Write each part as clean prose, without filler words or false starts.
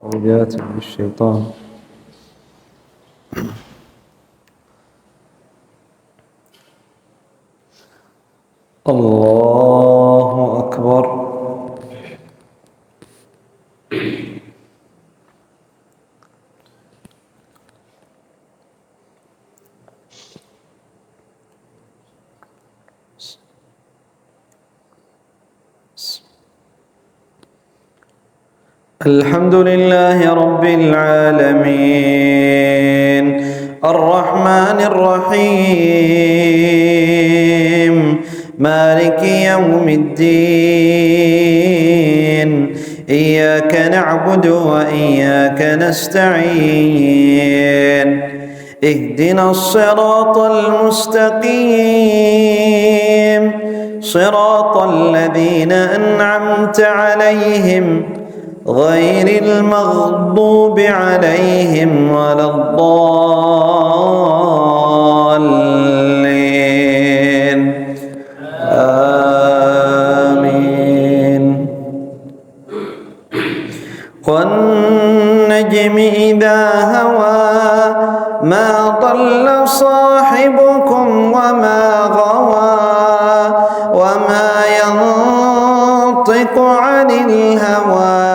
وجات من الشيطان. الله أكبر. الحمد لله رب العالمين الرحمن الرحيم مالك يوم الدين إياك نعبد وإياك نستعين اهدنا الصراط المستقيم صراط الذين أنعمت عليهم غير المغضوب عليهم ولا الضالين آمين. والنجم إذا هوى ما ضل صاحبكم وما غوى وما ينطق عن الهوى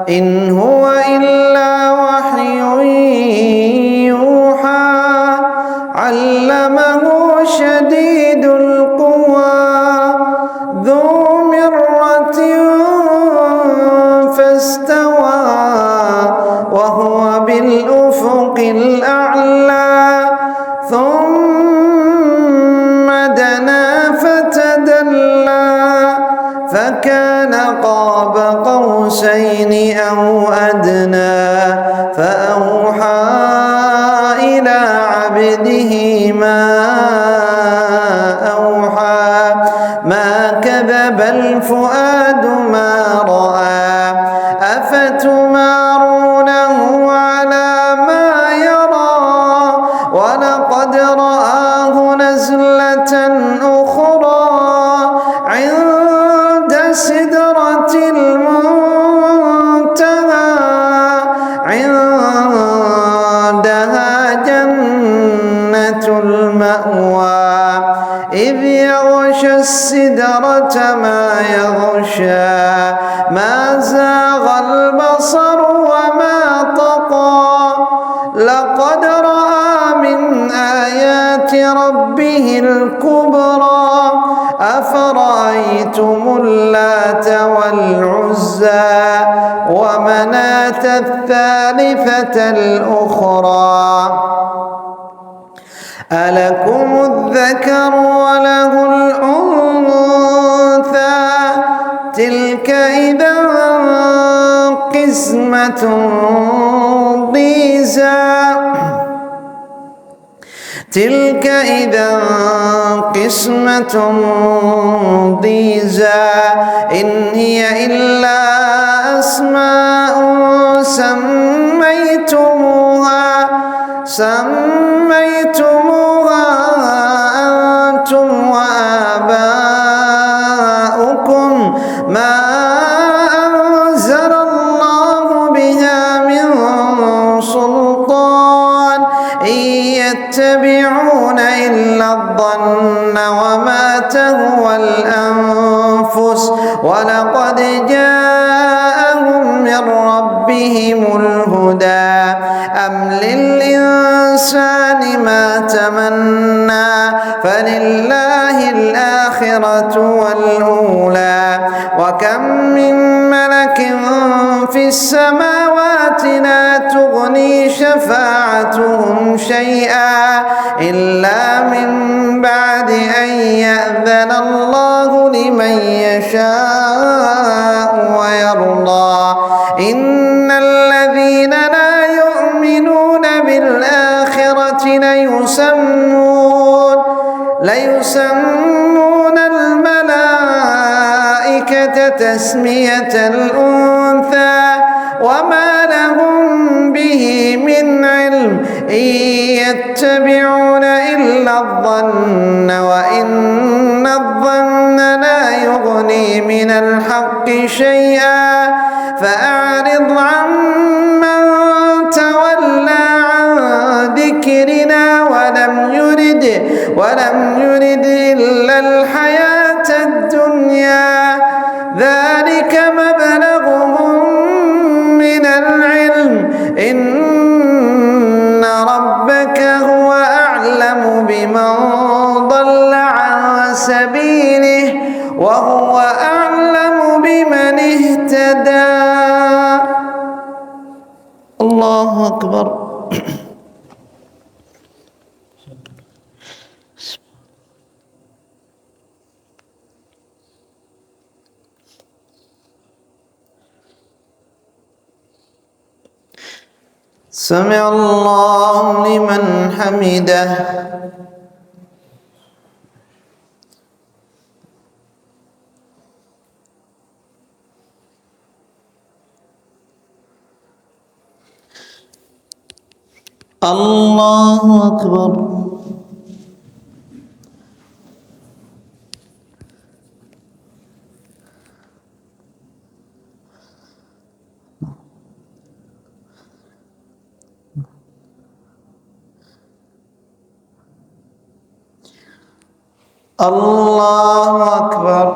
إن هو إلا وحي يوحى علمه شديد القوى ذو مرة فاستوى وهو بالأفق الأعلى ثم دنا فتدلى فكان قاب قوسين أو أدنى فأوحى إلى عبده ما أوحى ما كذب الفؤاد ما رأى أفتمارونه على ما يرى ولقد رآه نزلة أخرى عند سدرة المنتهى عندها جنة المأوى إذ يغشى السدرة ما يغشى ما زاغ البصر وما طغى لقد رأى من آيات ربه الكبرى أفرأيتم اللات والعزى ومناة الثالثة الأخرى ألكم الذكر وله الأنثى تلك إذا قسمة ضيزى تلك إذا قسمة ضيزى إن هي إلا أسماء سميتموها أنتم وآباؤكم ما أنزل الله بها من سلطان إن يتبعون إلا الظن وما تهوى الأنفس ولقد جاءهم من ربهم الهدى أم للإنسان ما تمنى فلله الآخرة والأولى وكم من ملك في السماوات لا تغني شفاعتهم شيئا إلا من بعد أن يأذن الله لمن يشاء ويرضى إن الذين لا يؤمنون بالآخرة ليسمون الملائكة تسمية الأنثى وما لهم به من علم إن يتبعون إلا الظن وإن الظن لا يغني من الحق شيئا فأعرض عن ولم يرد إلا الحياة الدنيا ذلك مبلغهم من العلم إن ربك هو أعلم بمن ضل عن سبيله وهو أعلم بمن اهتدى. الله أكبر. سمع الله لمن حمده. الله أكبر. الله أكبر.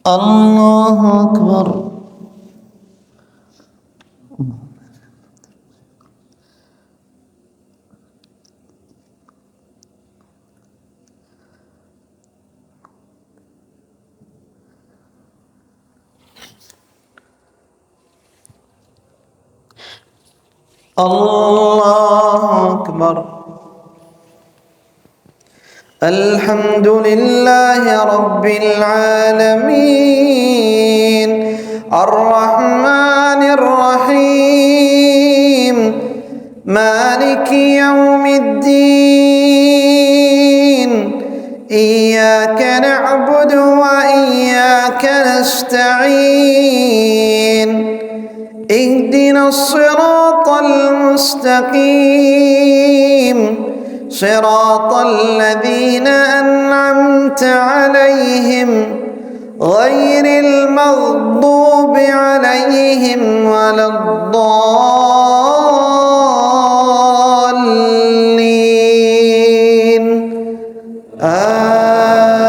الله أكبر. الله أكبر. الحمد لله رب العالمين الرحمن الرحيم مالك يوم الدين إياك نعبد وإياك نستعين اهدنا الصراط المستقيم صراط الذين أنعمت عليهم غير المغضوب عليهم ولا الضالين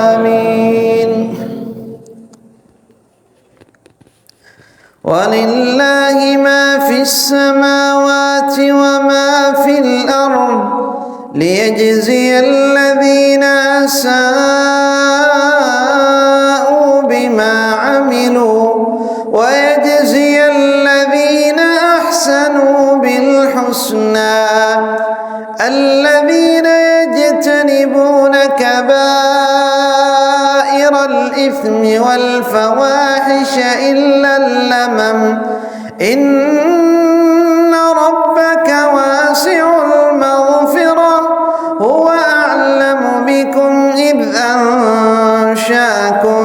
آمين. ولله ما في السماوات وما في الأرض ليجزي الذين أساءوا بما عملوا ويجزي الذين أحسنوا بالحسنى الذين يجتنبون كبائر الإثم والفواحش إلا اللمم إن ربك واسع المغفرة هو أعلم بكم إذ أنشاكم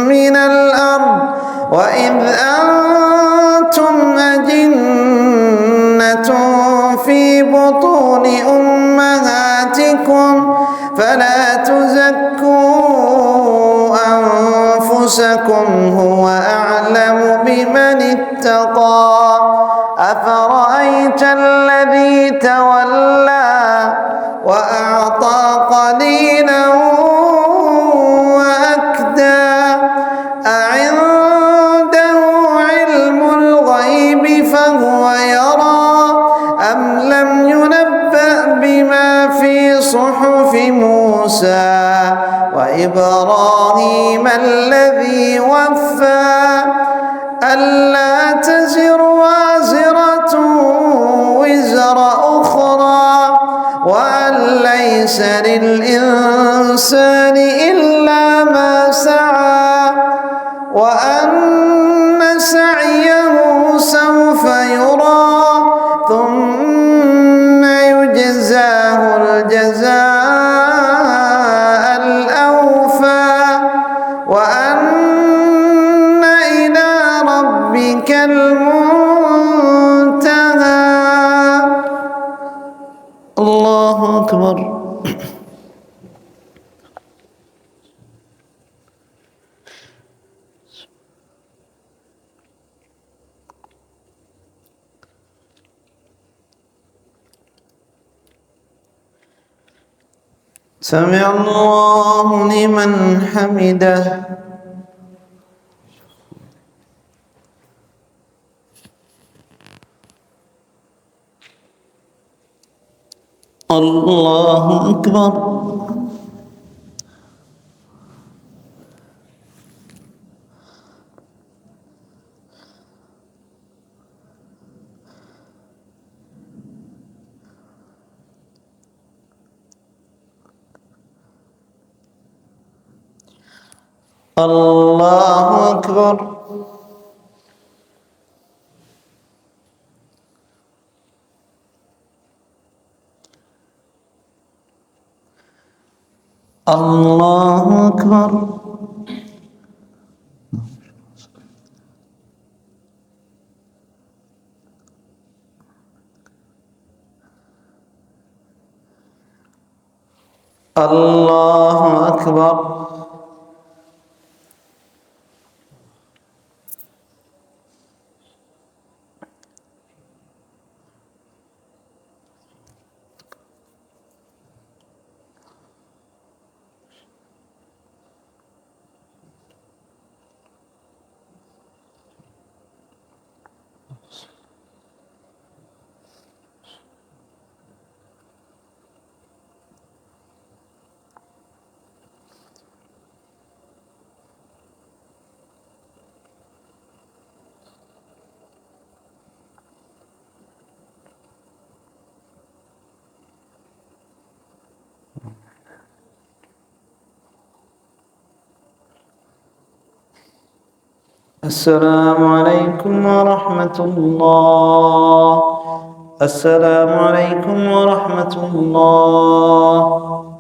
من الأرض وإذ أنتم أجنة في بطون أمهاتكم فلا تزكوا أنفسكم هو أعلم بمن اتقى. أفرأيت الذي تولى وأعطى قليلا وأكدى أعنده علم الغيب فهو يرى أم لم ينبأ بما في صحف موسى وإبراهيم الذي وفى ألا تزر وازرة وزر أخرى وأن ليس للإنسان إلا ما سعى وأن سعيه سوف يرى ثم يجزاه الجزاء الأوفى وأن إلى ربك المنتهى. الله أكبر. سمع الله لمن حمده الله أكبر الله أكبر الله أكبر الله أكبر السلام عليكم ورحمة الله. السلام عليكم ورحمة الله.